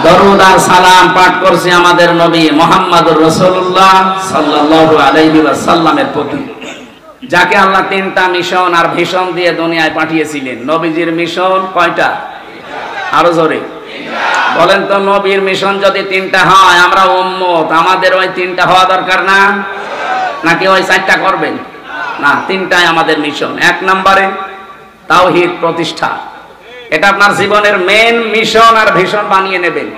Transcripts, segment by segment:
দরুদ আর সালাম পাঠ করছি আমাদের নবী মুহাম্মদুর রাসূলুল্লাহ সাল্লাল্লাহু আলাইহি ওয়াসাল্লামের প্রতি, যাকে আল্লাহ তিনটা মিশন আর ভিশন দিয়ে দুনিয়ায় পাঠিয়েছিলেন। নবীজির মিশন কয়টা? আরো জোরে বলেন তো। নবীর মিশন যদি তিনটা হয়, আমরা উম্মত, আমাদের ওই তিনটা হওয়া দরকার না? নাকি ওই চারটা করবেন? না, তিনটাই আমাদের মিশন। এক নম্বরে তাওহীদ প্রতিষ্ঠা, এটা আপনার জীবনের মেন মিশন আর ভিশন বানিয়ে নেবেন।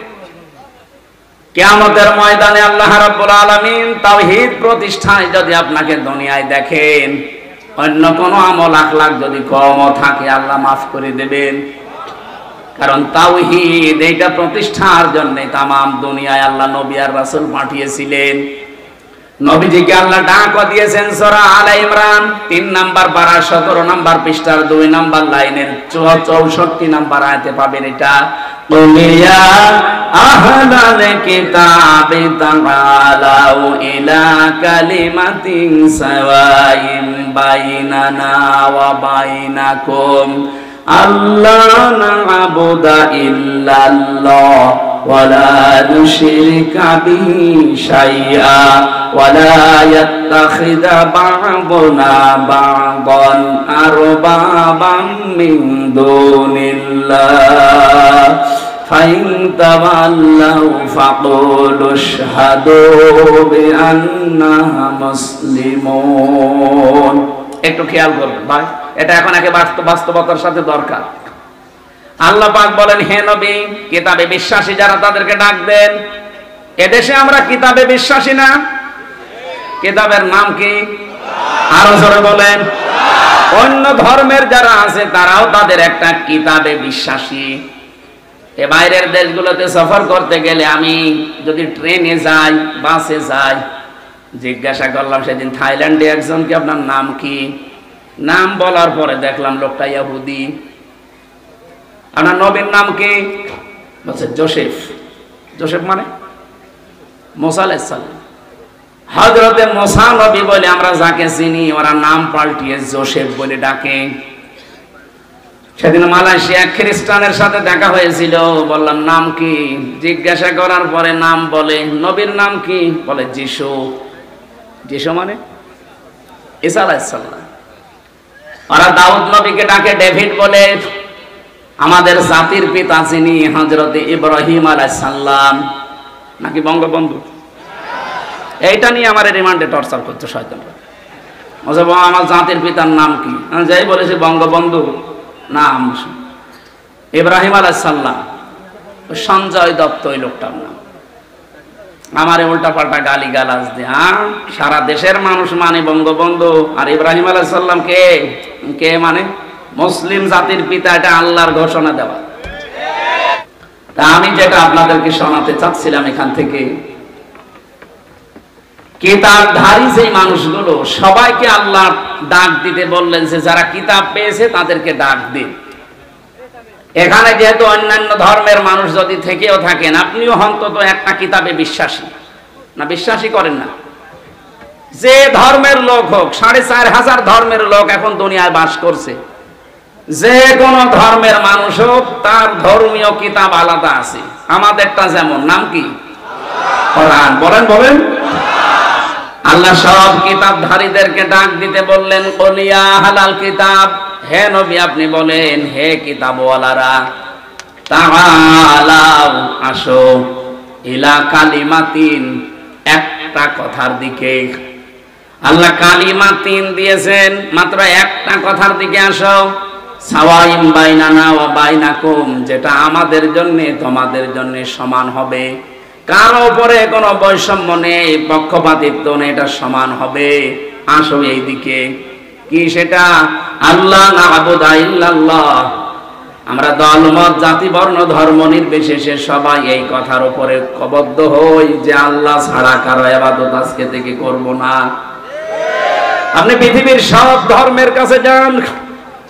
কিয়ামতের ময়দানে আল্লাহ রাব্বুল আলামিন তাওহীদ প্রতিষ্ঠায় যদি আপনাকে দুনিয়ায় দেখেন, অন্য কোনো আমল আখলাক যদি কমও থাকে আল্লাহ মাফ করে দেবেন। কারণ তাওহীদ এইটা প্রতিষ্ঠার জন্য তামাম দুনিয়ায় আল্লাহ নবী আর রাসূল পাঠিয়েছিলেন। নবীজিকে আল্লাহ ডাকও দিয়েছেন সূরা আলে ইমরান 3 নাম্বার পারা 17 নাম্বার পৃষ্ঠার 2 নাম্বার লাইনের 64 নাম্বার আয়াতে পাবেন। এটা কুলিয়া আহলাল কিতাবি তাআলাউ ইলা কালিমাতিন সাওয়াইন বাইনানা ওয়া বাইনাকুম আল্লা না'বুদা ইল্লাল্লাহ ওয়ালা নুশরিকা বিহি শাইআ ওয়ালা ইয়াত্তাখিযা বা'দুনা বা'দান আরবাবাম মিন দুনিল্লাহ ফাইন তাওয়াল্লাউ ফাকুলু আশহাদু বিআন্না মুসলিমুন। একটু খেয়াল করবেন ভাই, এটা এখন একে বাস্তবতার সাথে দরকার। আল্লাহ পাক বলেন, হে নবী, কিতাবে বিশ্বাসী যারা তাদেরকে ডাক দেন। এদেশে আমরা কিতাবে বিশ্বাসী না? কিতাবের নাম কি? আরো জোরে বলেন। অন্য ধর্মের যারা আছে তারাও তাদের একটা কিতাবে বিশ্বাসী। এ বাইরের দেশগুলোতে সফর করতে গেলে আমি যদি ট্রেনে যাই, বাসে যাই, জিজ্ঞাসা করলাম সেদিন থাইল্যান্ডে একজনকে, আপনার নাম কি? নাম বলার পরে দেখলাম লোকটা ইহুদি। আপনার নবীর নাম কি? বলছে জোসেফ। জোসেফ মানে মুসা আলাইহিস সালাম, হযরতে মুসা নবী বলে আমরা যাকে চিনি, ওরা নাম পাল্টিয়ে জোসেফ বলে ডাকে। সেদিন মালয়েশিয়া খ্রিস্টানের সাথে দেখা হয়েছিল, বললাম নাম কি? জিজ্ঞাসা করার পরে নাম বলে। নবীর নাম কি? বলে যিশু। যিশু মানে ঈসা আলাইহিস সালাম। ওরা দাউদ নবীকে ডাকে ডেভিড বলে। আমাদের জাতির পিতা যিনি, হযরতে ইব্রাহিম আলাইহিস সালাম, নাকি বঙ্গবন্ধু? এইটা নিয়ে আমার রিমান্ডে টর্চার করতে শয়তানরা। বলছে আমার জাতির পিতার নাম কি? আমি যাই বলেছি বঙ্গবন্ধু, নাম ইব্রাহিম আলাইহিস সালাম। সঞ্জয় দত্ত ওই লোকটার নাম। আমারে উল্টা পাল্টা গালি গালাজ দিয়ে, সারা দেশের মানুষ মানে বঙ্গবন্ধু, আর ইব্রাহিম আলাইহিস সালাম কে? কে মানে মুসলিম জাতির পিতা, এটা আল্লাহর ঘোষণা দেওয়া। তা আমি যেটা আপনাদেরকে শোনাতে চাচ্ছিলাম এখান থেকে, কিতাবধারী যেই মানুষগুলো, সবাইকে আল্লাহ ডাক দিতে বললেন যে যারা কিতাব পেয়েছে তাদেরকে ডাক দিন। এখানে যেহেতু অন্যান্য ধর্মের মানুষ যদি থেকেও থাকেন, আপনিও অন্তত একটা কিতাবে বিশ্বাসী না? বিশ্বাসী করেন না? যে ধর্মের লোক হোক, 4500 ধর্মের লোক এখন দুনিয়ায় বাস করছে, যে কোন ধর্মের মানুষ হোক, তার ধর্মীয় কিতাব আলাদা আছে। আমাদেরটা যেমন, নাম কি? কোরআন। বলেন বলেন। আল্লাহ সব কিতাবধারীদেরকে ডাক দিতে বললেন, কুলিয়া হালাল কিতাব, হে নবী আপনি বলেন, হে কিতাবওয়ালারা, তাআলাও আসো, ইলা কালিমাতিন, একটা কথার দিকে। আল্লাহ কালিমাতিন দিয়েছেন, মাত্র একটা কথার দিকে আসো। সাওয়াইন বাইনানা ওয়া বাইনাকুম, যেটা আমাদের জন্য তোমাদের জন্য সমান হবে। কারো উপরে কোনো বৈষম্য নেই, পক্ষপাতিত্ব নেই, এটা সমান হবে। আসো এই দিকে। কি সেটা? আল্লাহ না'বুদা ইল্লাল্লাহ, আমরা দলমত জাতি বর্ণ ধর্ম নির্বিশেষে সবাই এই কথার উপরে ঐক্যবদ্ধ হই যে আল্লাহ ছাড়া কারো ইবাদত আজকে থেকে করব না। আপনি পৃথিবীর সব ধর্মের কাছে যান,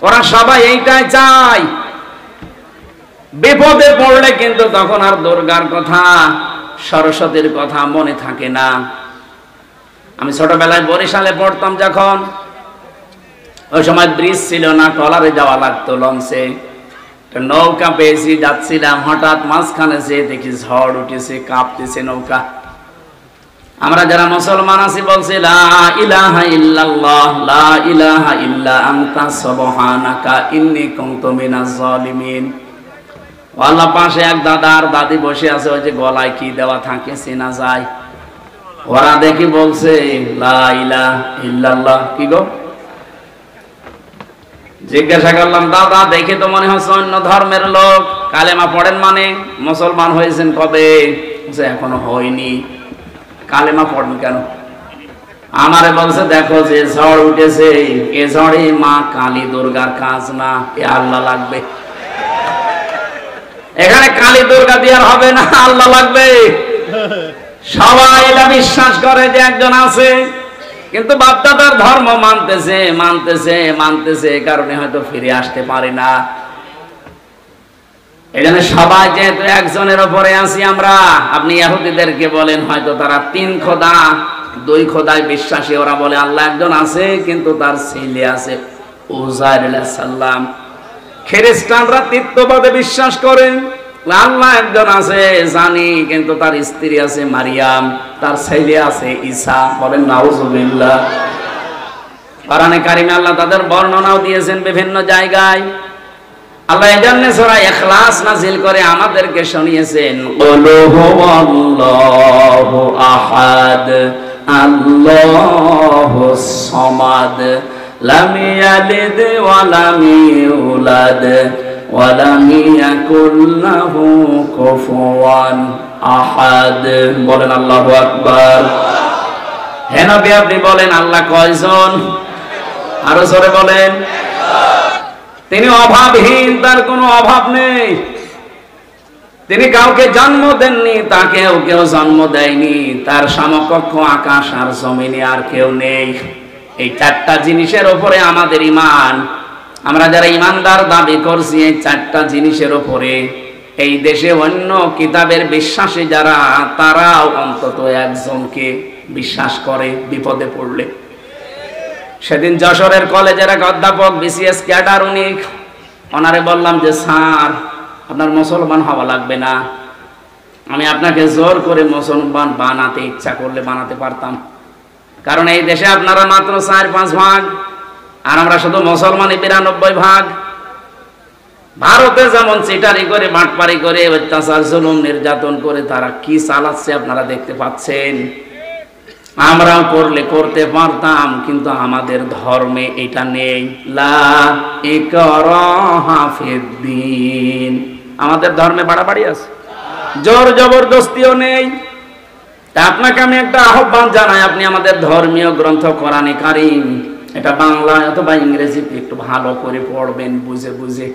ওরা সবাই এইটাই চায়। বিপদে পড়লে কিন্তু তখন আর দুর্গার কথা, সরস্বতীর কথা মনে থাকে না। আমি ছোটবেলায় বরিশালে পড়তাম যখন, ওই সময় ব্রিজ ছিল না, ট্রলারে যাওয়া লাগতো, লঞ্চে। নৌকা পেয়েছি, যাচ্ছিলাম, হঠাৎ মাঝখানে যেয়ে দেখি ঝড় উঠেছে, কাঁপতেছে নৌকা। আমরা যারা মুসলমান আছি বলছি লা ইলাহা ইল্লাল্লাহ লা ইলাহা ইল্লা আনতা সুবহানাকা ইন্নী কুনতু মিনাজ জালিমিন। আল্লাহ পাশে এক দাদা আর দাদি বসে আছে, ওই যে গলায় কি দেওয়া থাকে চেনা যায়। ওরা দেখি বলছে লা ইলাহা ইল্লাল্লাহ। কি গো? জিজ্ঞাসা করলাম, দাদা দেখে তো মনে হচ্ছে অন্য ধর্মের লোক, কালেমা পড়েন মানে মুসলমান হয়েছেন কবে? এখনো হয়নি। কালেমা পড়েন কেন? আমারে বলছে দেখো যে ঝড় উঠেছে, এ ঝড়ে মা কালী দুর্গার কাজ না, এ আল্লাহ লাগবে। এখানে কালী দুর্গা দিয়ে আর হবে না, আল্লাহ লাগবে। সবাই এটা বিশ্বাস করে যে একজন আছে, কিন্তু বাপদাদার ধর্ম মানতেছে মানতেছে মানতেছে, এই কারণে হয়তো ফিরে আসতে পারে না। এই জন্য সবাই যেহেতু একজনের উপরে আছি আমরা। আপনি ইহুদিদেরকে বলেন, হয়তো তারা 3 খোদা 2 খোদায় বিশ্বাসী, ওরা বলে আল্লাহ একজন আছে কিন্তু তার ছেলে আছে উযাইর আলাইহিস সালাম। খ্রিস্টানরা তৃতীয়বাদে বিশ্বাস করেন, আল্লাহ একজন আছে জানি, কিন্তু তার স্ত্রী আছে মারিয়াম, তার ছেলে আছে ঈসা। বলেন নাউজুবিল্লাহ। কোরআনে কারিমে আল্লাহ তাদের বর্ণনাও দিয়েছেন বিভিন্ন জায়গায়। আল্লাহ এজন্য সূরা ইখলাস নাযিল করে আমাদেরকে শুনিয়েছেন, কুল হুয়াল্লাহু আহাদ আল্লাহুস সামাদ লাম ইয়ালিদ ওয়া লাম ইউলাদ ওয়া লাম ইয়াকুল লাহু কুফুয়ান আহাদ। বলেন আল্লাহু আকবার। হে নবী আপনি বলেন আল্লাহ কয়জন? আরো জোরে বলেন। তিনি অভাবহীন, তার কোনো অভাব নেই। তিনি কাউকে জন্ম দেননি, তাকেও কেউ জন্ম দেয়নি। তার সমকক্ষ আকাশ আর জমিনে আর কেউ নেই। এই 4টা জিনিসের উপরে আমাদের ঈমান। আমরা যারা ঈমানদার দাবি করছি এই 4টা জিনিসের উপরে, এই দেশে অন্য কিতাবের বিশ্বাসী যারা, তারাও অন্তত একজনকে বিশ্বাস করে বিপদে পড়লে। সেদিন যশোরের কলেজের এক অধ্যাপক বিসিএস ক্যাডার, ওনারে বললাম যে স্যার আপনার মুসলমান হওয়া লাগবে না, আমি আপনাকে জোর করে মুসলমান বানাতে ইচ্ছা করলে বানাতে পারতাম। কারণ এই দেশে আপনারা মাত্র 4-5 ভাগ, আর আমরা শুধু মুসলমানই 92 ভাগ। ভারতে যেমন চিটারি করে বাটপারি করে অত্যাচার জুলুম নির্যাতন করে তারা কি চালাচ্ছে আপনারা দেখতে পাচ্ছেন। আমরাও করলে করতে পারতাম, কিন্তু আমাদের ধর্মে এটা নেই। লা ইকরাহা ফিদ্দীন। আমাদের ধর্মে বাড়াবাড়ি আছে, জোর জবরদস্তিও নেই। তা আপনাকে আমি একটা আহ্বান জানাই, আপনি আমাদের ধর্মীয় গ্রন্থ কোরআনে কারীম, এটা বাংলা অথবা ইংরেজিতে একটু ভালো করে পড়বেন, বুঝে বুঝে।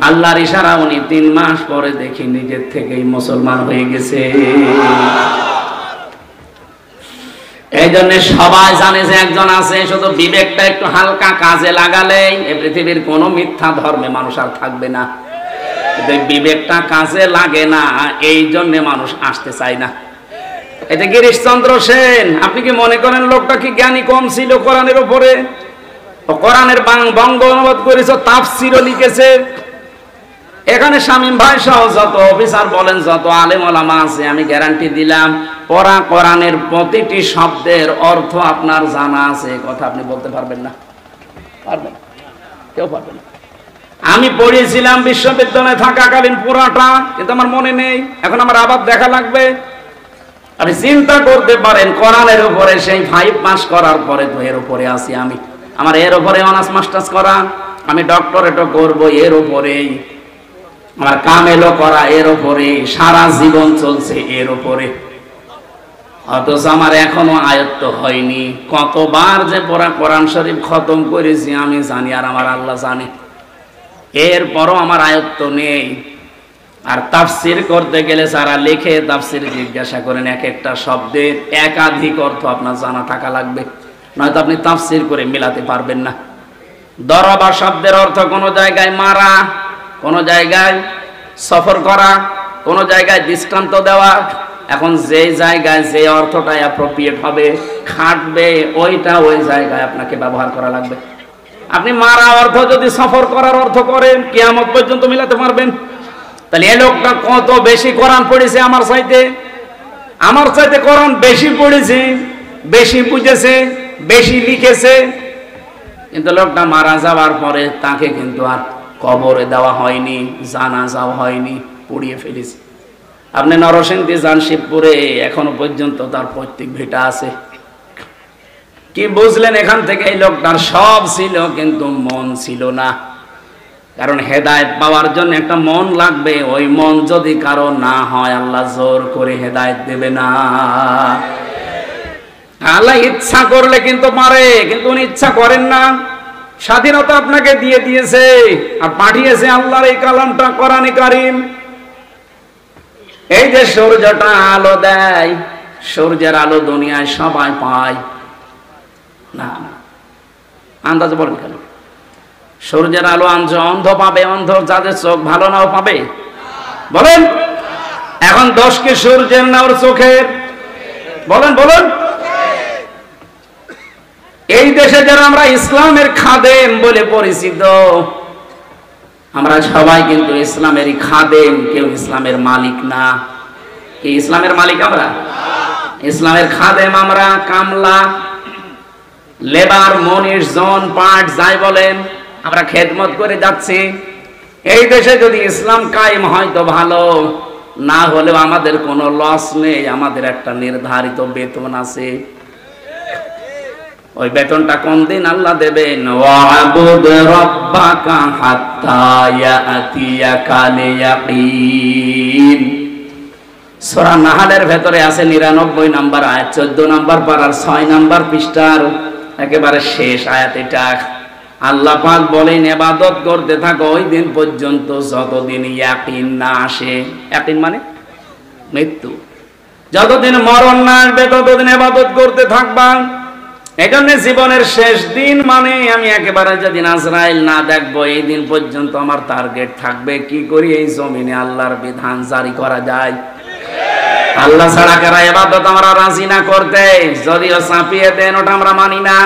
আল্লাহর ইশারা উনি 3 মাস পরে দেখি নিজের থেকেই মুসলমান হয়ে গেছে। এই জন্য সবাই জানে যে একজন আছে, শুধু বিবেকটা একটু হালকা কাজে লাগালেই এই পৃথিবীর কোনো মিথ্যা ধর্মে মানুষ আর থাকবে না। কিন্তু বিবেকটা কাজে লাগে না, এই জন্য মানুষ আসতে চায় না। এটা গিরিশচন্দ্র সেন, আপনি কি মনে করেন লোকটা কি জ্ঞানী কম ছিল কোরআনের উপরে? কোরআনের বঙ্গ অনুবাদ করেছে, তাফসিরও লিখেছে। এখানে শামীম ভাই সহ যত অফিসার বলেন, যত আলেম ওলামা আছে, আমি গ্যারান্টি দিলাম পড়া কোরআনের প্রতিটি শব্দের অর্থ আপনার জানা আছে। কথা আপনি বলতে পারবেন না, পারবেন? কেউ পারবে না। আমি পড়িয়েছিলাম বিশ্ববিদ্যালয়ে থাকাকালীন পুরাটা, কিন্তু আমার মনে নেই। এখন আমার আবার দেখা লাগবে। আপনি চিন্তা করতে পারেন, কোরআনের উপরে সেই 5 পাস করার পরে তো এর উপরে আছি আমি। আমার এর উপরে অনার্স মাস্টার্স করা, আমি ডক্টরেটও করবো এর উপরেই, আমার কামেলও করা এর উপরে, সারা জীবন চলছে এর উপরে। অথচ আমার এখনো আয়ত্ত হয়নি। কতবার যে পড়া কোরআন শরীফ খতম করেছি আমি জানি, আর আমার আল্লাহ জানে। এরপরও আমার আয়ত্ত নেই। আর তাফসির করতে গেলে যারা লেখে তাফসির জিজ্ঞাসা করেন, এক একটা শব্দের একাধিক অর্থ আপনার জানা থাকা লাগবে, নয়তো আপনি তাফসির করে মেলাতে পারবেন না। দরবা শব্দের অর্থ কোনো জায়গায় মারা, কোন জায়গায় সফর করা, কোন জায়গায় দৃষ্টান্ত দেওয়া। এখন যে জায়গায় যে অর্থটা অ্যাপ্রোপ্রিয়েট হবে, খাটবে, ওইটা ওই জায়গায় আপনাকে ব্যবহার করা লাগবে। আপনি মারা অর্থ যদি সফর করার অর্থ করেন, কিয়ামত পর্যন্ত মিলাতে পারবেন? তাহলে এই লোকটা কত বেশি কোরআন পড়েছে আমার চাইতে কোরআন বেশি পড়েছে, বেশি বুঝেছে, বেশি লিখেছে, কিন্তু লোকটা মারা যাওয়ার পরে তাকে কিন্তু আর কবরে দেওয়া হয়নি, জানাজাও হয়নি, পুড়িয়ে ফেলেছে। আপনি নরসিংদী যান, শিবপুরে এখনো পর্যন্ত তার পৈতৃক ভিটা আছে। কি বুঝলেন এখান থেকে? এই লোকটার সব ছিল কিন্তু মন ছিল না। কারণ হেদায়েত পাওয়ার জন্য একটা মন লাগবে, ওই মন যদি কারো না হয় আল্লাহ জোর করে হেদায়েত দেবে না। আল্লাহ ইচ্ছা করলে কিন্তু পারে, কিন্তু উনি ইচ্ছা করেন না। স্বাধীনতা আপনাকে দিয়ে দিয়েছে আর পাঠিয়েছে আল্লাহর এই কালামটা, কোরআনে কারীম। এই যে সূর্যটা আলো দেয়, সূর্যের আলো দুনিয়ায় সবাই পায় না? আন্দাজ বলেন কেন? সূর্যের আলো অন্ধ পাবে, অন্ধ যাদের চোখ ভালো নাও পাবে? বলেন। এখন দোষ কি সূর্যের না ওর চোখের? বলেন বলেন। এই দেশে যারা আমরা ইসলামের খাদেম বলে পরিচিত, আমরা সবাই কিন্তু ইসলামেরই খাদেম, কেউ ইসলামের মালিক না। কি ইসলামের মালিক আমরা? ইসলামের খাদেম আমরা, কামলা, লেবার, মনিশ, জন, পাট যাই বলেন, আমরা খেদমত করে যাচ্ছি। এই দেশে যদি ইসলাম কায়েম হয় তো ভালো, না হলেও আমাদের কোনো লস নেই, আমাদের একটা নির্ধারিত বেতন আছে। ওই বেতনটা কোন দিন আল্লাহ দেবেন? ওয়াবুদ রাব্বাকা হাত্তা ইয়াতিয়াকাল ইয়াকিন। সূরা নাহলের ভেতরে আছে 99 নম্বর আয়াত, 14 নম্বর পারার 6 নম্বর পৃষ্ঠার একেবারে শেষ আয়াত এটা। আল্লাহ পাক বলেন ইবাদত করতে থাকো ওই দিন পর্যন্ত যতদিন ইয়াকিন না আসে। ইয়াকিন মানে মৃত্যু। যতদিন মরণ না আসবে ততদিন ইবাদত করতে থাকবা। এজন্য জীবনের শেষ দিন মানে আমি একেবারে যেদিন আজরাইল না দেখবো এই দিন পর্যন্ত আমার টার্গেট থাকবে কি করি এই জমিনে আল্লাহর বিধান জারি করা যায়। আল্লাহ ছাড়া কারা ইবাদত আমরা রাজি না করতে, যদিও চাপিয়ে দেন ওটা আমরা মানি না।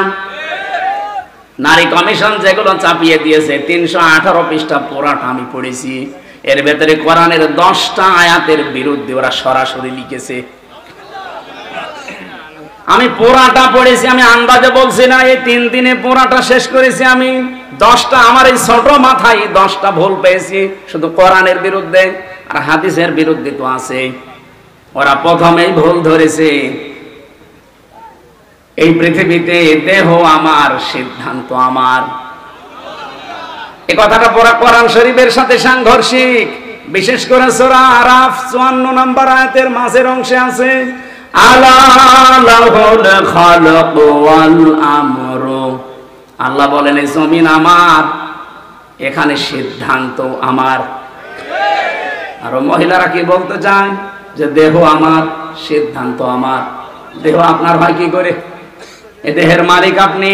নারী কমিশন যেগুলো চাপিয়ে দিয়েছে 318 পৃষ্ঠা পুরাটা আমি পড়েছি, এর ভেতরে কোরআনের 10টা আয়াতের বিরুদ্ধে ওরা সরাসরি লিখেছে। আমি পুরাটা পড়েছি, আমি আন্দাজে বলছি না, এই 3 দিনে পুরাটা শেষ করেছি আমি। 10টা আমার এই ছোট মাথায় 10টা ভুল পেয়েছি, শুধু কোরআনের বিরুদ্ধে। আর হাদিসের বিরুদ্ধে তো আছে। ওরা প্রথমেই ভুল ধরেছে, এই পৃথিবীতে দেহ আমার, সিদ্ধান্ত আমার। এই কথাটা পুরো কোরআন শরীফের সাথে সাংঘর্ষিক। বিশেষ করে সূরা আরাফ 54 নম্বর আয়াতের মাঝের অংশে আছে আলা লাহুল খালাক ওয়াল আমরু। আল্লাহ বলেন এই জমিন আমার, এখানে সিদ্ধান্ত আমার। আর মহিলারা কি বলতে চায়? যে দেহ আমার, সিদ্ধান্ত আমার। দেহ আপনার হয় কি করে? এ দেহের মালিক আপনি।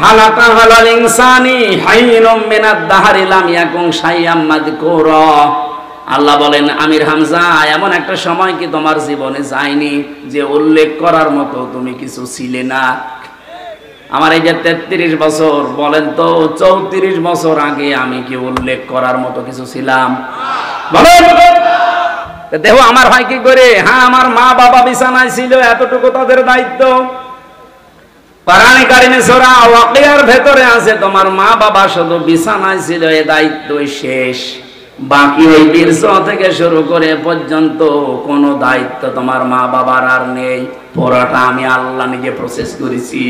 হালাকা হালাল ইনসানি হাইনুম মিনাদ দাহরি লাম ইয়াকুন শাইয়াম মাযকুরা। আল্লাহ বলেন আমির হামজা, এমন একটা সময় কি তোমার জীবনে যায়নি যে উল্লেখ করার মতো তুমি কিছু ছিলে না? আমার এই যে 33 বছর, বলেন তো 34 বছর আগে আমি কি উল্লেখ করার মতো কিছু ছিলাম? বলেন। দেহ আমার হয় কি করে? হ্যাঁ, আমার মা বাবা বিছানায় ছিল, এতটুকু তাদের দায়িত্ব। কোরআনে কারিমে সূরা ওয়াকিয়ার ভেতরে আছে তোমার মা বাবা শুধু বিছানায় ছিল, এই দায়িত্বই শেষ। বাকি ওই বীর্য থেকে শুরু করে পর্যন্ত কোনো দায়িত্ব তোমার মা বাবার আর নেই। পুরোটা আমি আল্লাহ নিজে প্রসেস করেছি।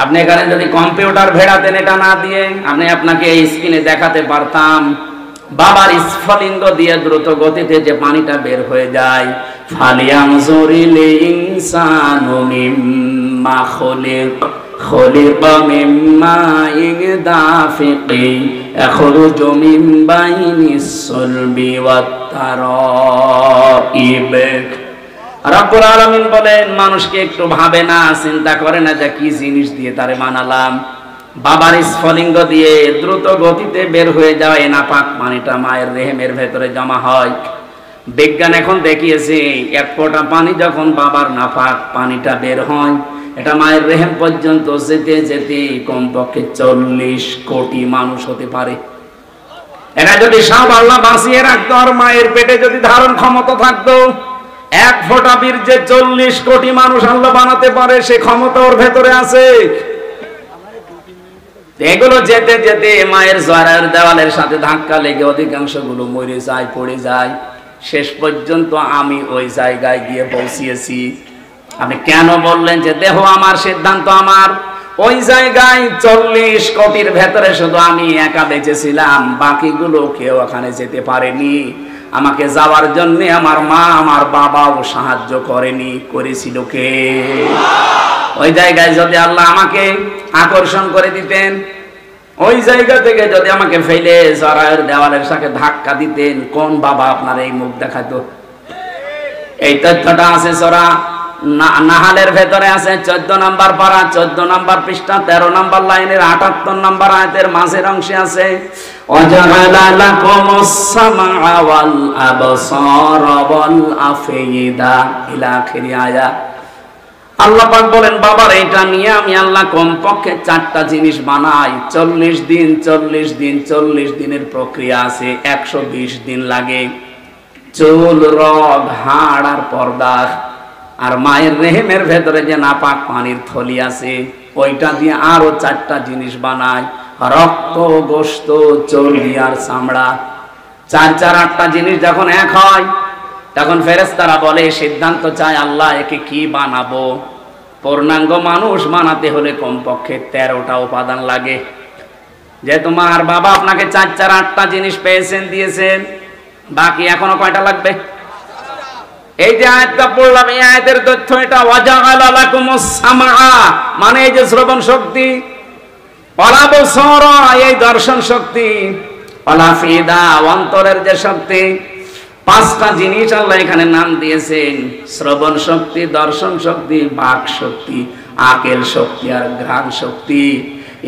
আপনি এখানে যদি কম্পিউটার ভেড়াতেন এটা না দিয়ে, আমি আপনাকে এই স্ক্রিনে দেখাতে পারতাম বাবার স্ফলিঙ্গ দিয়ে দ্রুত গতিতে যে পানিটা বের হয়ে যায়। ফালিয়ানজুরিল ইনসানু মিম্মা খুলিকা মিম্মা ইগদাফিকি ইয়াখরুজু মিন বাইনিস সুলবি ওয়াত তারাইব। রব্বুল আলামিন বলেন মানুষকে একটু ভাবে না, চিন্তা করে না যে কি জিনিস দিয়ে তারে বানালাম। বাবার স্ফলিঙ্গ দিয়ে দ্রুত গতিতে বের হয়ে যাওয়া এই নাপাক পানিটা মায়ের রেহেমের ভেতরে জমা হয়। বিজ্ঞান এখন দেখিয়েছে এক ফোঁটা পানি যখন বাবার নাপাক পানিটা বের হয়, এটা মায়ের রেহেম পর্যন্ত যেতে যেতে কমপক্ষে 40 কোটি মানুষ হতে পারে। এটা যদি সব আল্লাহ বাঁচিয়ে রাখতো আর মায়ের পেটে যদি ধারণ ক্ষমতা থাকতো, এক ফোঁটা বীর্যে 40 কোটি মানুষ আল্লাহ বানাতে পারে, সে ক্ষমতা ওর ভেতরে আছে। এগুলো যেতে যেতে মায়ের জরায়ুর দেওয়ালের সাথে ধাক্কা লেগে অধিকাংশ গুলো মরে যায়, পড়ে যায়। শেষ পর্যন্ত আমি ওই জায়গায় গিয়ে পৌঁছিয়েছি। আপনি কেন বললেন যে দেহ আমার, সিদ্ধান্ত আমার? ওই জায়গায় 40 কোটির ভেতরে শুধু আমি একা বেঁচেছিলাম, বাকিগুলো কেউ ওখানে যেতে পারেনি। আমাকে যাওয়ার জন্য আমার মা আমার বাবাও সাহায্য করেনি, করেছিল কে? ওই জায়গায় যদি আল্লাহ আমাকে আকর্ষণ করে দিতেন, ওই জায়গা থেকে যদি আমাকে ফেলে জরায়ুর দেওয়ালের সাথে ধাক্কা দিতেন, কোন বাবা আপনার এই মুখ দেখাতো? এই তথ্যটা আছে সূরা নাহালের ভেতরে আছে, 14 নম্বর পারা, 14 নম্বর পৃষ্ঠা, 13 নম্বর লাইনের 78 নম্বর আয়াতের মাঝের অংশে আছে, ওয়াজআলা লাকুমুস সামআ ওয়াল আবসারা ওয়াল আফইদা ইলা আখিরি আয়াত। আল্লাহ পাক বলেন, বাবার এটা নিয়ে আমি আল্লাহ কমপক্ষে 4টা জিনিস বানাই। 40 দিন 40 দিন 40 দিনের প্রক্রিয়া আছে, 120 দিন লাগে। চুল, রগ, হাড় আর পর্দা, আর মায়ের রেহেমের ভেতরে যে নাপাক পানির থলি আছে, ওইটা দিয়ে আরো 4টা জিনিস বানায়, রক্ত, গোশত, চর্বি আর চামড়া। 4 4 8টা জিনিস যখন এক হয়, তখন ফেরেশতারা বলে, সিদ্ধান্ত চায় আল্লাহ একে কি বানাবো? পূর্ণাঙ্গ মানুষ বানাতে হলে কমপক্ষে 13টা উপাদান লাগে। যেহেতু মা আর বাবা আপনাকে 4 4 8টা জিনিস পেয়েছেন, দিয়েছেন, বাকি এখনো কয়টা লাগবে? এই যে আয়াতটা পড়লাম, এই আয়াতের তথ্য এটা, ওয়াজআলা লাকুমুস সামআ মানে এই যে শ্রবণ শক্তি, ওয়াল আবসারা এই দর্শন শক্তি, ওয়াল আফইদা অন্তরের যে শক্তি। 5টা জিনিস আল্লাহ এখানে নাম দিয়েছেন, শ্রবণ শক্তি, দর্শন শক্তি, বাক শক্তি, আকেল শক্তি আর ঘ্রাণ শক্তি।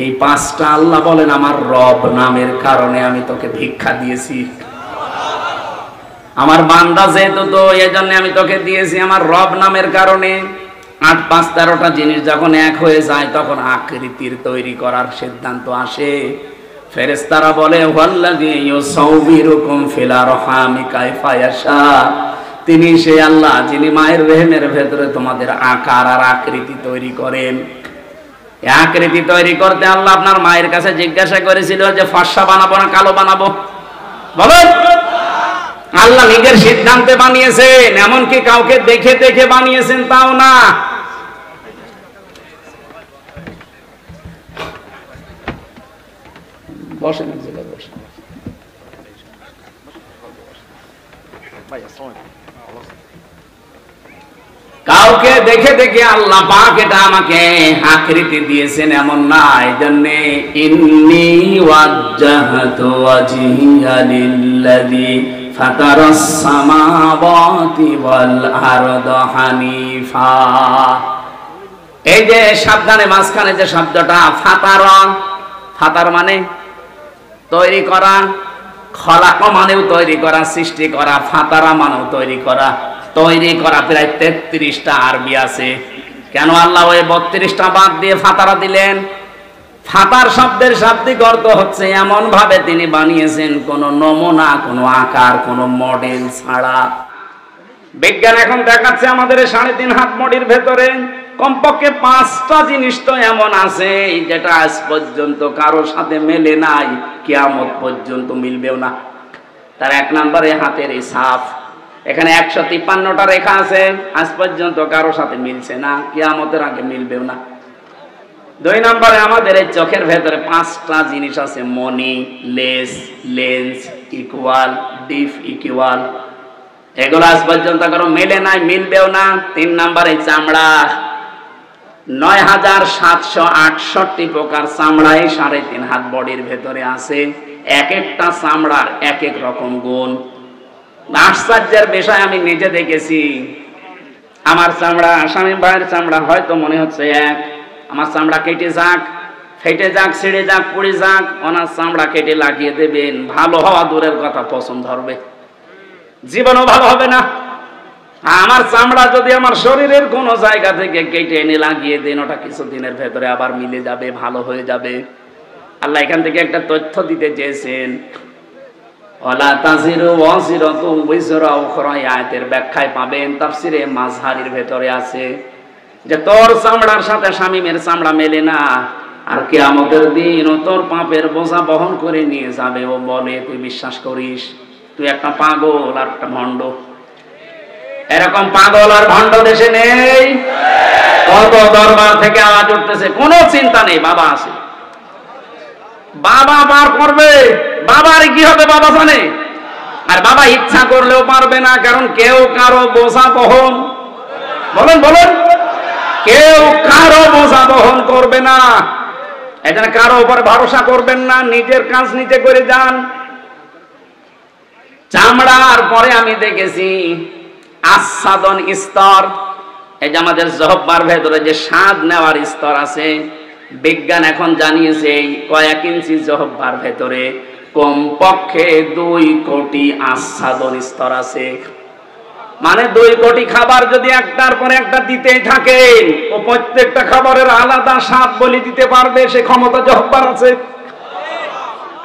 এই 5টা আল্লাহ বলেন আমার রব নামের কারণে আমি তোকে ভিক্ষা দিয়েছি। আমার বান্দা যেহেতু, তো এই জন্য আমি তোকে দিয়েছি আমার রব নামের কারণে। 8 5 13টা জিনিস যখন এক হয়ে যায়, তখন আকৃতির তৈরি করার সিদ্ধান্ত আসে। ফেরেশতারা বলে, ওয়াল্লাযী ইউসাউবিরুকুম ফিল আরহামি কাইফা ইয়াশা, তিনি সেই আল্লাহ যিনি মায়ের রেহেমের ভেতরে তোমাদের আকার আর আকৃতি তৈরি করেন। এই আকৃতি তৈরি করতে আল্লাহ আপনার মায়ের কাছে জিজ্ঞাসা করেছিল যে ফর্সা বানাবো না কালো বানাবো? বলেন। আল্লাহ নিজের সিদ্ধান্তে বানিয়েছেন, এমনকি কাউকে দেখে দেখে বানিয়েছেন তাও না। বসেন, বসেন। কাউকে দেখে দেখে আল্লাহ পাক এটা আমাকে আকৃতি দিয়েছেন এমন না। এজন্য ইন্নী ওয়াজ্জাহতু ওয়াজহিয়া লিল্লাযী ফাতারাস সামাওয়াতি ওয়াল আরদা হানিফা। এই যে সাবধানে মাঝখানে যে শব্দটা ফাতারা, ফাতার মানে তৈরি করা, খলাক মানেও তৈরি করা, সৃষ্টি করা, ফাতারা মানেও তৈরি করা। তৈরি করা প্রায় 33টা আরবি আছে। কেন আল্লাহ ওই 32টা বাদ দিয়ে ফাতারা দিলেন? ফাতার শব্দের শাব্দিক অর্থ হচ্ছে এমন ভাবে তিনি বানিয়েছেন কোন নমুনা, কোন আকার, কোন মডেল ছাড়া। বিজ্ঞান এখন দেখাচ্ছে আমাদের 3.5 হাত মডির ভেতরে কমপক্ষে 5টা জিনিস তো এমন আছে যেটা আজ পর্যন্ত কারোর সাথে মেলে নাই, কিয়ামত পর্যন্ত মিলবেও না। তার 1 নম্বরে হাতের এই ছাপ, এখানে 153টা রেখা আছে, আজ পর্যন্ত কারোর সাথে মিলছে না, কিয়ামতের আগে মিলবেও না। 2 নম্বরে আমাদের এই চোখের ভেতরে 5টা জিনিস আছে, মনি, লেস, লেন্স, ইকুয়াল, ডিফ ইকুয়াল। এগুলো আজ পর্যন্ত কারো মেলে নাই, মিলবেও না। 3 নম্বরে চামড়া, 9768 প্রকার চামড়াই 3.5 হাত বডির ভেতরে আছে। এক একটা চামড়ার এক এক রকম গুণ। আশ্চর্যের বিষয়, আমি নিজে দেখেছি। আমার চামড়া, স্বামী ভাইয়ের চামড়া হয়তো মনে হচ্ছে এক। আমার চামড়া কেটে যাক, ফেটে যাক, ছিঁড়ে যাক, পুড়ে যাক, ওনার চামড়া কেটে লাগিয়ে দেবেন, ভালো হওয়া দূরের কথা পছন্দ হবে, জীবনও ভালো হবে না। আমার চামড়া যদি আমার শরীরের কোন জায়গা থেকে কেটে এনে লাগিয়ে দেন, ওটা কিছুদিনের ভেতরে আবার মিলে যাবে, ভালো হয়ে যাবে। আল্লাহ এখান থেকে একটা তথ্য দিতে চেয়েছেন, ওয়ালা তাজিরু ওয়াজিরাতু বিজরা উখরা, আয়াতের ব্যাখ্যায় পাবেন, তাফসিরে মাযহারির ভেতরে আছে যে তোর চামড়ার সাথে শামীমের চামড়া মেলে না, আর কিয়ামতের দিন ও তোর পাপের বোঝা বহন করে নিয়ে যাবে। ও বলে তুই বিশ্বাস করিস? তুই একটা পাগল আর একটা ভণ্ড। এরকম পাগল আর ভণ্ড দেশে নেই। কত দরবার থেকে আওয়াজ উঠতেছে, কোনো চিন্তা নেই, বাবা আছে, বাবা পার করবে। বাবার কি হবে বাবা জানে, আর বাবা ইচ্ছা করলেও পারবে না, কারণ কেউ কারো বোঝা বহন, বলেন বলেন, কেউ কারো বোঝা বহন করবে না। এটা কারো উপর ভরসা করবেন না, নিজের কাজ নিজে করে যান। চামড়ার পরে আমি দেখেছি আচ্ছাদন স্তর, এই যে আমাদের জহব্বার ভেতরে যে স্বাদ নেওয়ার স্তর আছে, বিজ্ঞান এখন জানিয়েছে কয়েক ইঞ্চি জহব্বার ভেতরে কমপক্ষে 2 কোটি আচ্ছাদন স্তর আছে। মানে 2 কোটি খাবার যদি একটার পরে একটা দিতেই থাকেন, ও প্রত্যেকটা খাবারের আলাদা স্বাদ বলি দিতে পারবে, সে ক্ষমতা জহব্বার আছে।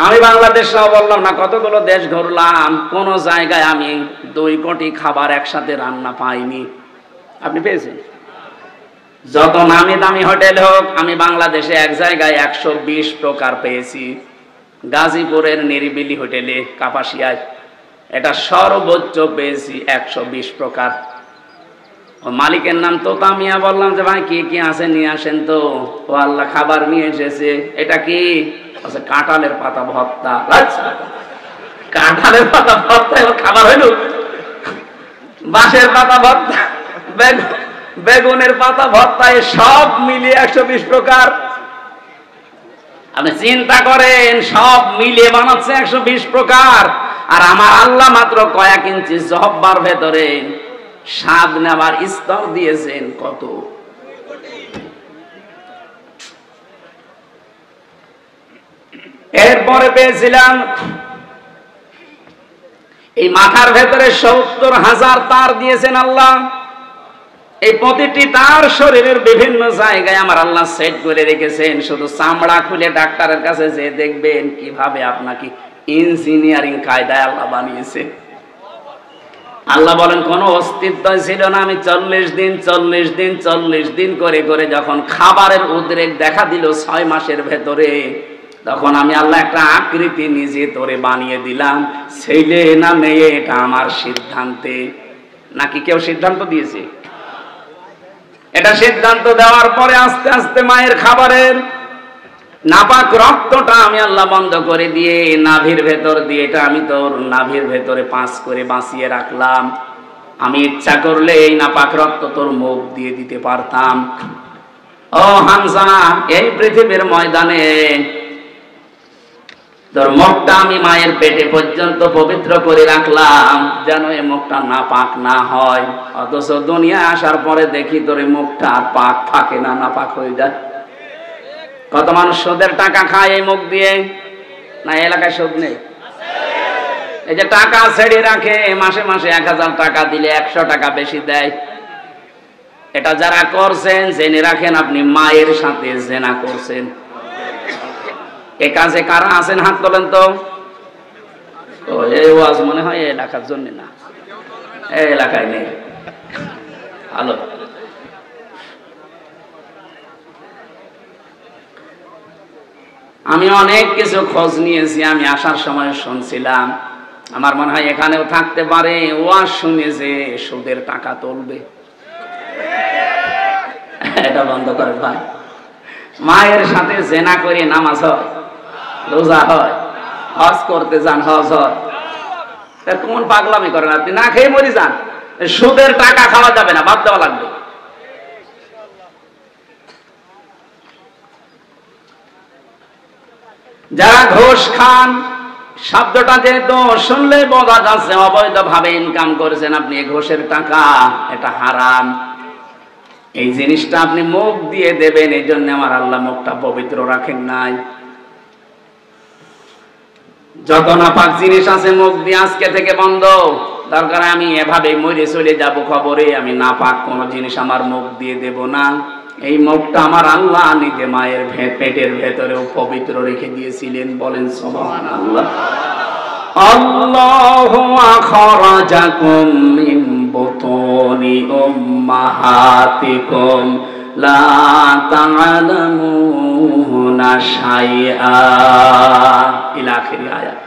আমি বাংলাদেশ সহ বললাম না, কতগুলো দেশ ঘুরলাম, কোন জায়গায় আমি 2 কোটি খাবার একসাথে রান্না পাইনি। আপনি পেয়েছেন? যত নামি দামি হোটেল হোক, আমি বাংলাদেশে এক জায়গায় 120 প্রকার পেয়েছি। গাজীপুরের নিরিবিলি হোটেলে কাপাসিয়ায়, এটা সর্বোচ্চ পেয়েছি 120 প্রকার। ও মালিকের নাম তোতা মিয়া। বললাম যে ভাই কি কি আছে নিয়ে আসেন তো। ও আল্লাহ খাবার নিয়ে এসেছে। এটা কি? আচ্ছা, কাঁঠালের পাতা ভর্তা। আচ্ছা, কাঁঠালের পাতা ভর্তা এবার খাবার হইল? বাঁশের পাতা ভর্তা, বেগুনের পাতা ভর্তা, সব মিলিয়ে 120 প্রকার। আপনি চিন্তা করেন, সব মিলিয়ে বানাচ্ছে 120 প্রকার। আর আমার আল্লাহ মাত্র কয়েক ইঞ্চি জহব্বার ভেতরে স্বাদ নেওয়ার স্তর দিয়েছেন কত। এরপরে পেয়েছিলাম এই মাথার ভেতরে 70,000 তার দিয়েছেন আল্লাহ। এই প্রতিটি তার শরীরের বিভিন্ন জায়গায় আমার আল্লাহ সেট করে রেখেছেন। শুধু চামড়া খুলে ডাক্তারের কাছে যে দেখবেন কিভাবে আপনাকে ইঞ্জিনিয়ারিং কায়দায় আল্লাহ বানিয়েছে। আল্লাহ বলেন কোন অস্তিত্ব ছিল না। আমি 40 দিন করে করে যখন খাবারের উদ্রেক দেখা দিল 6 মাসের ভেতরে, তখন আমি আল্লাহ একটা আকৃতি নিজে তোরে বানিয়ে দিলাম। ছেলে না মেয়ে এটা আমার সিদ্ধান্তে। নাকি কেউ সিদ্ধান্ত দিয়েছে? এটা সিদ্ধান্ত দেওয়ার পরে আস্তে আস্তে মায়ের খাবারের নাপাক রক্তটা আমি আল্লাহ বন্ধ করে দিয়ে নাভির ভেতর দিয়ে, এটা আমি তোর নাভির ভেতরে 5 করে বাঁচিয়ে রাখলাম। আমি ইচ্ছা করলে এই নাপাক রক্ত তোর মুখ দিয়ে দিতে পারতাম। ও হামজা, এই পৃথিবীর ময়দানে তোর মুখটা আমি মায়ের পেটে পর্যন্ত পবিত্র করে রাখলাম, যেন এই মুখটা নাপাক না হয়। অথচ দুনিয়া আসার পরে দেখি তোর এই মুখটা পাক থাকে না, নাপাক হয়ে যায়। কত মানুষ সুদের টাকা খায় এই মুখ দিয়ে। না এলাকায় সুদ নেই? এই যে টাকা ছেড়ে রাখে, মাসে মাসে 1000 টাকা দিলে 100 টাকা বেশি দেয়। এটা যারা করছেন জেনে রাখেন, আপনি মায়ের সাথে জেনা করছেন। এ কাজে কারা আছেন হাত তোলেন তো। এই ওয়াজ মনে হয় এই এলাকার জন্য না, এই এলাকায় নেই। ভালো, আমি অনেক কিছু খোঁজ নিয়েছি। আমি আসার সময় শুনছিলাম, আমার মনে হয় এখানেও থাকতে পারে, ওয়াজ শুনে যে সুদের টাকা তুলবে। এটা বন্ধ করে ভাই। মায়ের সাথে জেনা করে নামাজ হয়, রোজা হয়, হজ করতে যান, হজ হয়। কোন পাগলামি করেন আপনি? না খেয়ে মরি যান। সুদের টাকা খাওয়া যাবে না, বাদ দেওয়া লাগবে। যারা ঘুষ খান, শব্দটা যেহেতু শুনলে বোঝা যাচ্ছে অবৈধ ভাবে ইনকাম করেছেন আপনি ঘুষের টাকা, এটা হারাম। এই জিনিসটা আপনি মুখ দিয়ে দেবেন, এই জন্য আমার আল্লাহ মুখটা পবিত্র রাখেন নাই। যত নাপাক জিনিস আছে মুখ দিয়ে আজকে থেকে বন্ধ। দরকার আমি এভাবে মরে চলে যাব কবরে, আমি নাপাক কোন জিনিস আমার মুখ দিয়ে দেব না। এই মুখটা আমার আল্লাহ নিজে মায়ের পেটের ভেতরেও পবিত্র রেখে দিয়েছিলেন। বলেন সুবহানাল্লাহ। আল্লাহু আখরাজাকুম মিন বুতুনি উম্মাহাতিকুম লা তা'লামুনা শাইআ ইলা আখির আয়াত।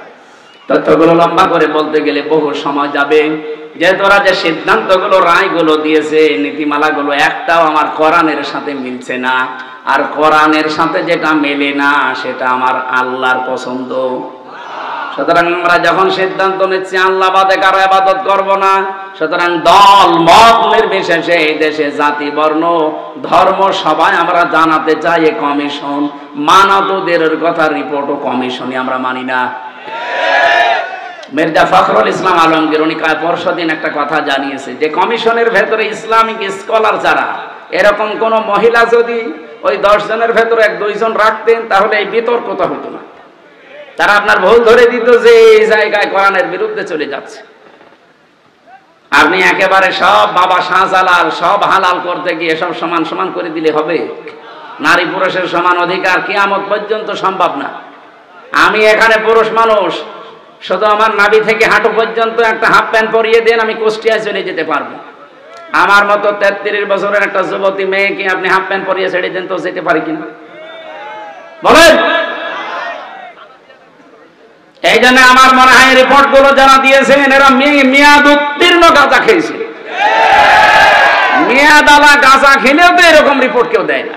তথ্যগুলো লম্বা করে বলতে গেলে বহু সময় যাবে। যে তোরা যে সিদ্ধান্তগুলো রায়গুলো দিয়েছে, নীতিমালাগুলো একটাও আমার কোরআনের সাথে মিলছে না। আর কোরআনের সাথে যেটা মেলে না সেটা আমার আল্লাহর পছন্দ। সুতরাং আমরা যখন সিদ্ধান্ত নিচ্ছি আল্লাহ বাদে কারো ইবাদত করব না, সুতরাং দল মত নির্বিশেষে এই দেশে জাতি বর্ণ ধর্ম সবাই আমরা জানাতে চাই এ কমিশন মানাতোদের কথা রিপোর্ট ও কমিশনই আমরা মানি না। মির্জা ফখরুল ইসলাম আলমগীর উনি পরশুদিন একটা কথা জানিয়েছে যে কমিশনের ভেতরে ইসলামিক স্কলার যারা, এরকম কোন মহিলা যদি ওই 10 জনের ভেতরে 1-2 জন রাখতেন তাহলে এই বিতর্কটা হতো না। তারা আপনার ভুল ধরে দিত যে এই জায়গায় কোরআনের বিরুদ্ধে চলে যাচ্ছে। আপনি একেবারে সব বাবা শাহজালাল সব হালাল করতে গিয়ে সব সমান সমান করে দিলে হবে? নারী পুরুষের সমান অধিকার কিয়ামত পর্যন্ত সম্ভব না। আমি এখানে পুরুষ মানুষ, শুধু আমার নাভি থেকে হাঁটু পর্যন্ত একটা হাফ প্যান্ট পরিয়ে দেন, আমি কুষ্টিয়ায় চলে যেতে পারবো। আমার মতো 33 বছরের একটা যুবতী মেয়েকে আপনি হাফ প্যান্ট পরিয়ে ছেড়ে দেন তো যেতে পারি কিনা বলেন? এই জন্য আমার মনে হয় রিপোর্ট গুলো যারা দিয়েছেন এরা মেয়াদ উত্তীর্ণ গাঁজা খেয়েছে। মেয়াদালা গাঁজা খেলেও তো এরকম রিপোর্ট কেউ দেয় না।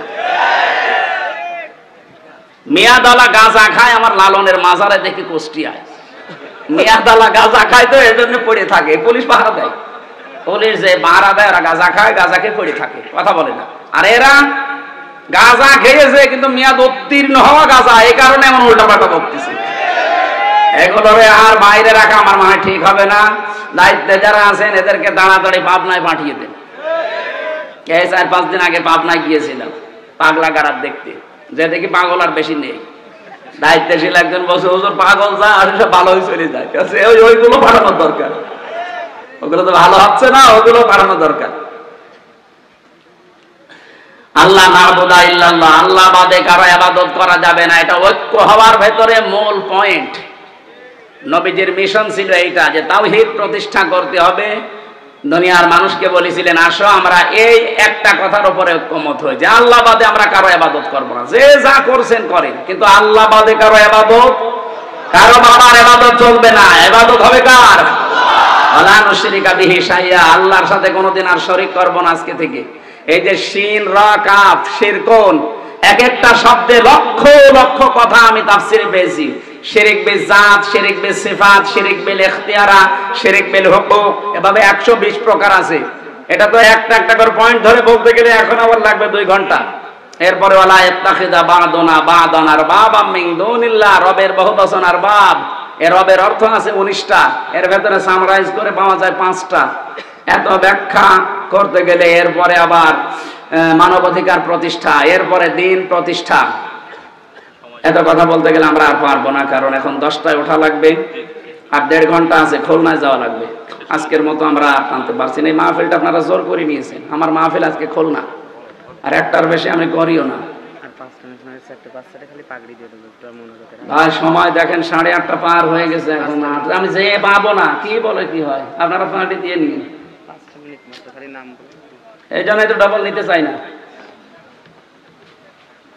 মেয়াদালা গাঁজা খায় আমার লালনের মাজারে দেখি কুষ্টিয়ায়। মেয়াদালা গাঁজা খায় তো এর জন্য পড়ে থাকে, পুলিশ পাহারা দেয়। পুলিশ যে পাহারা দেয় ওরা গাঁজা খায়, গাঁজাকে পড়ে থাকে, কথা বলে না। আর এরা গাঁজা খেয়েছে কিন্তু মেয়াদ উত্তীর্ণ হওয়া গাঁজা, এই কারণে এমন উল্টাপাল্টা বকতেছে। এগুলোরে আর বাইরে রাখা আমার মনে হয় ঠিক হবে না। দায়িত্বে যারা আছেন এদেরকে তাড়াতাড়ি পাবনায় পাঠিয়ে দেন। এই 4-5 দিন আগে পাবনায় গিয়েছিলাম পাগলা গারাত দেখতে, যে দেখি পাগল আর বেশি নেই। দায়িত্বশীল একজন বসে হুজুর পাগল যা আসে সব ভালো হয়ে চলে যায়, ওইগুলো পাঠানোর দরকার। ওগুলো তো ভালো হচ্ছে না, ওগুলো পাঠানো দরকার। আল্লাহ নাবুদা ইল্লাল্লাহ, আল্লাহ বাদে কারো ইবাদত করা যাবে না, এটা ঐক্য হওয়ার ভেতরে মূল পয়েন্ট। নবীজির মিশন ছিল এইটা যে তাওহীদ প্রতিষ্ঠা করতে হবে। দুনিয়ার মানুষকে বলেছিলেন আসো আমরা এই একটা কথার উপরে ঐক্যমত হই যে আল্লাহ বাদে আমরা কারো ইবাদত করব না। যে যা করছেন করেন, কিন্তু আল্লাহ বাদে কারো ইবাদত, কারো বাবার ইবাদত চলবে না। ইবাদত হবে কার? ওয়ালা নুশরিকা বিহি শাইআ, আল্লাহর সাথে কোনোদিন আর শরীক করব না আজকে থেকে। এই যে শিন রা কাফ শিরকুন, এক একটা শব্দে লক্ষ লক্ষ কথা আমি তাফসীরে পেয়েছি। শিরক বিল জাত, শিরক বিল সিফাত, শিরক বিল ইখতিয়ারা, শিরক বিল হুকুক, এভাবে 120 প্রকার আছে। এটা তো একটা একটা করে পয়েন্ট ধরে বলতে গেলে এখন আবার লাগবে 2 ঘন্টা। এরপরে ওয়ালা ইত্তাখিযা বা'দুনা বা'দান আরবাবাম মিন দুনিল্লাহ, রবের বহুবচন আরবাব। এর রবের অর্থ আছে 19টা, এর ভেতরে সামারাইজ করে পাওয়া যায় 5টা। এত ব্যাখ্যা করতে গেলে এরপরে আবার মানবাধিকার প্রতিষ্ঠা, এরপরে দিন প্রতিষ্ঠা, এত কথা বলতে গেলে আমরা আর পারবো না। কারণ এখন 10টায় ওঠা লাগবে, আর 1.5 ঘন্টা আছে, খুলনায় যাওয়া লাগবে। আজকের মতো আমরা আর টানতে পারছি না। এই মাহফিলটা আপনারা জোর করে নিয়েছেন। আমার মাহফিল আজকে খুলনা, আর একটার বেশি আমি করিও না ভাই। সময় দেখেন 8:30 পার হয়ে গেছে, এখন আমি যে পাবো না। কি বলে কি হয়, আপনারা পার্টি দিয়ে নিন। এই জন্যই তো ডবল নিতে চাই না।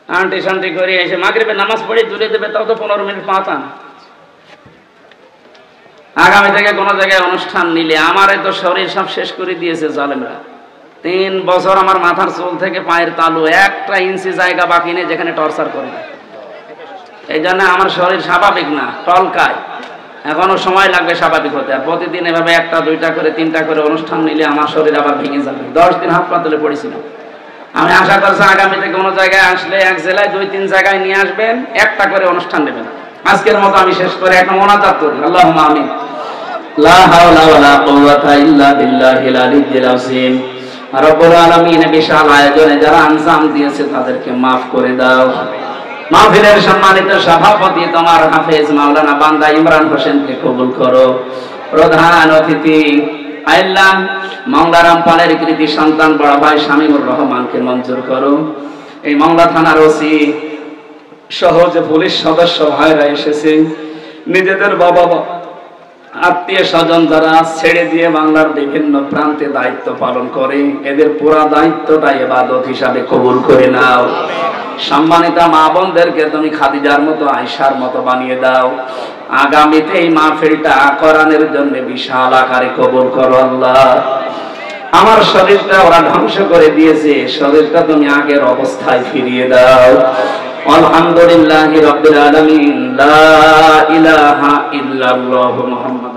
আন্টি শান্তি করে এসে মাগরিবের নামাজ পড়ে তুলে দেবে, তাও তো 15 মিনিট পাতাম। আগামী থেকে কোনো জায়গায় অনুষ্ঠান নিলে আমার তো শরীর সব শেষ করে দিয়েছে জালেমরা। 3 বছর আমার মাথার চুল থেকে পায়ের তালু 1 ইঞ্চি জায়গা বাকি নেই যেখানে টর্চার করে। এই জন্য আমার শরীর স্বাভাবিক না, টলকায়। এখনো সময় লাগবে স্বাভাবিক হতে। আর প্রতিদিন এভাবে 1টা 2টা করে 3টা করে অনুষ্ঠান নিলে আমার শরীর আবার ভেঙে যাবে। 10 দিন হাত পা তুলে পড়েছিলাম। আমি আশা করছি আগামীতে কোনো জায়গায় আসলে এক জেলায় 2-3 জায়গায় নিয়ে আসবেন, 1টা করে অনুষ্ঠান নেবেন। আজকের মতো আমি শেষ করে একটা মোনাজাত করি। আল্লাহুম্মা আমিন। লা হাওলা ওয়ালা কুওয়াতা ইল্লা বিল্লাহিল আলিয়্যিল আযীম। রব্বুল আলামিন বিশাল আয়োজনে যারা আনসাম দিয়েছে তাদেরকে মাফ করে দাও। মাহফিলের সম্মানিত সভাপতি তোমার হাফেজ মাওলানা বান্দা ইমরান হোসেনকে কবুল করো। প্রধান অতিথি আল্লাহ মংলারাম পালের কৃতি সন্তান বড় ভাই শামীমুর রহমানকে মঞ্জুর করো। এই মংলা থানার ওসি সহ যে পুলিশ সদস্য ভাইরা এসেছে, নিজেদের বাবা আত্মীয় স্বজন যারা ছেড়ে দিয়ে বাংলার বিভিন্ন প্রান্তে দায়িত্ব পালন করে, এদের পুরা দায়িত্বটা ইবাদত হিসাবে কবুল করে নাও। সম্মানিতা মা বোনদেরকে তুমি খাদিজার মতো আয়েশার মতো বানিয়ে দাও। আগামীতে এই মাহফিলটা কোরআনের জন্য বিশাল আকারে কবুল করো আল্লাহ। আমার শরীরটা ওরা ধ্বংস করে দিয়েছে, শরীরটা তুমি আগের অবস্থায় ফিরিয়ে দাও। আলহামদুলিল্লাহি রাব্বিল আলামিন, লা ইলাহা ইল্লাল্লাহু মুহাম্মাদ